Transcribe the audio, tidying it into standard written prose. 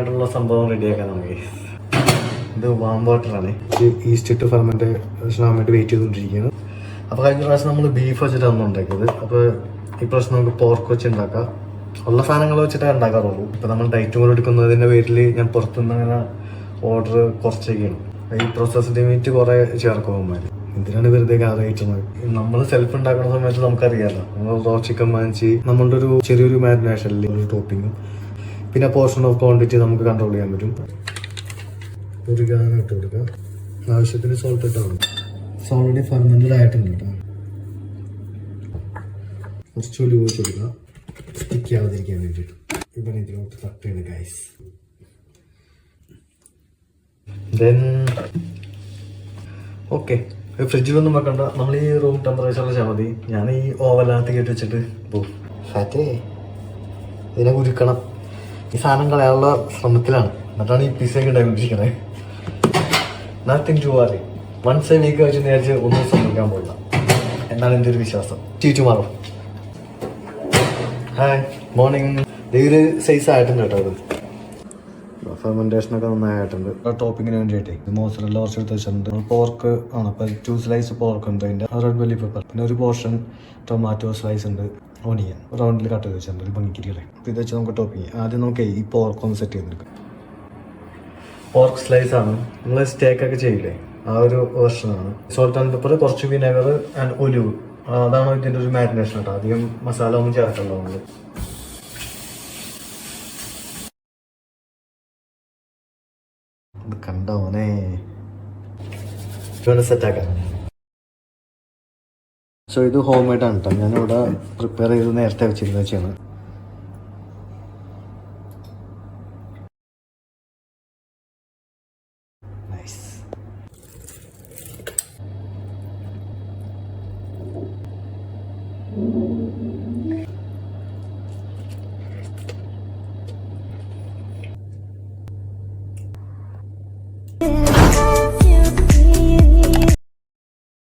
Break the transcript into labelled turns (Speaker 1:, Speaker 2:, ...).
Speaker 1: ആയിട്ടുള്ള സംഭവം റെഡിയാക്കാൻ നമുക്ക്. ഇത് വാം വാട്ടറാണ്. ഈസ്റ്റ് ഇട്ട് ഫെർമെൻറ്റേഷൻ ആവാൻ വേണ്ടി വെയിറ്റ് ചെയ്തുകൊണ്ടിരിക്കുകയാണ്. അപ്പോൾ കഴിഞ്ഞ പ്രാവശ്യം നമ്മൾ ബീഫ് വെച്ചിട്ടാണ് ഉണ്ടാക്കിയത്. അപ്പോൾ ഇപ്രാവശ്യം നമുക്ക് പോർക്ക് വെച്ച് ഉണ്ടാക്കാം. ഉള്ള സാധനങ്ങൾ വെച്ചിട്ടേ ഉണ്ടാക്കാറുള്ളൂ. ഇപ്പോൾ നമ്മൾ ഡയറ്റും കൂടെ എടുക്കുന്നതിൻ്റെ പേരിൽ ഞാൻ പുറത്തുനിന്ന് അങ്ങനെ ഓർഡർ കുറച്ചൊക്കെയാണ്. ഈ പ്രോസസ്ഡ് മീറ്റ് കുറേ ചേർക്കുമ്പോൾ എന്തിനാണ് വെറുതെ കയറ്റുന്നത്. നമ്മൾ സെൽഫ് ഉണ്ടാക്കുന്ന സമയത്ത് നമുക്കറിയാമല്ലോ, നമ്മൾ റോ ചിക്കൻ വാങ്ങിച്ച് നമ്മളുടെ ഒരു ചെറിയൊരു മാരിനേഷനിൽ ഒരു ടോപ്പിങ്ങും പിന്നെ പോർഷൻ ഓഫ് ക്വാണ്ടിറ്റി നമുക്ക് കൺട്രോൾ ചെയ്യാൻ പറ്റും. ഒരു ഗ്രാം ഇട്ട് കൊടുക്കുക. ആവശ്യത്തിന് സോൾട്ട് ഇട്ടാൽ മതി. ഓൾറെഡി ഫെർമെൻറ്റഡ് ആയിട്ടുണ്ട് കേട്ടോ. കുറച്ച് ഒലിവ് വെച്ച് കൊടുക്കുക, സ്റ്റിക്ക് ആവാതിരിക്കാൻ വേണ്ടിയിട്ട്. ഇവൻ ഇതിലോട്ട് തട്ട് ചെയ്ത് ഗൈസ്. ദെൻ ഓക്കെ, ഫ്രിഡ്ജിലൊന്നും വെക്കണ്ട, നമ്മൾ ഈ റൂം ടെമ്പറേച്ചറിൽ വെച്ചാൽ മതി. ഞാൻ ഈ ഓവനകത്ത് കയറ്റി വെച്ചിട്ട് പോകും. ഫാറ്റേ ഇതിനെ കുരുക്കണം. ഈ സാധനം കളയാനുള്ള ശ്രമത്തിലാണ്. എന്നിട്ടാണ് ഈ പിസയൊക്കെ ഉണ്ടാക്കിക്കൊണ്ടിരിക്കുന്നത്. Nothing to worry. Once a week വെച്ച് നേരിച്ച് ഒന്നും സംഭവിക്കാൻ പോയില്ല എന്നാണ് എൻ്റെ ഒരു വിശ്വാസം. ചീച്ചു മാറും. Hi morning. ഇതൊരു സൈസ് ആയിട്ടുണ്ട് കേട്ടോ. അത് ഫെർമെൻറ്റേഷനൊക്കെ നന്നായിട്ടുണ്ട്. ടോപ്പിങ്ങിന് വേണ്ടിയിട്ടേ മോസറെല്ലാം കുറച്ച് എടുത്ത് വെച്ചിട്ടുണ്ട്. പോർക്ക് ആണ്. അപ്പോൾ 2 സ്ലൈസ് പോർക്ക് ഉണ്ട്, അതിൻ്റെ റെഡ് ബെല്ലി പെപ്പർ, പിന്നെ ഒരു പോർഷൻ ടൊമാറ്റോ സ്ലൈസ് ഉണ്ട്, ഓണിയൻ റൗണ്ടിൽ കട്ട് ചെയ്ത് വെച്ചിട്ടുണ്ട്, ഒരു ഭംഗിക്കിരികളെ. അപ്പോൾ ഇത് വെച്ച് നമുക്ക് ടോപ്പിങ്. ആദ്യം നമുക്ക് ഈ പോർക്ക് ഒന്ന് സെറ്റ് ചെയ്തെടുക്കാം. പോർക്ക് സ്ലൈസ് ആണ്. നമ്മൾ സ്റ്റേക്കൊക്കെ ചെയ്യില്ലേ, ആ ഒരു വെർഷനാണ്. സോൾട്ട് ആൻഡ് പെപ്പർ, കുറച്ച് വിനെഗർ ആൻഡ് ഒലിവ്, അതാണ് ഇതിൻ്റെ ഒരു മാരിനേഷൻ കേട്ടോ. അധികം മസാല ഒന്നും ചേർക്കണ്ട. നമ്മൾ ഇത് കണ്ടോനെ ഇവിടെ സെറ്റാക്കാം. സോ ഇത് ഹോം മെയ്ഡാണ് കേട്ടോ. ഞാനിവിടെ പ്രിപ്പയർ ചെയ്ത് നേരത്തെ വെച്ചിരുന്ന വെച്ചാണ്.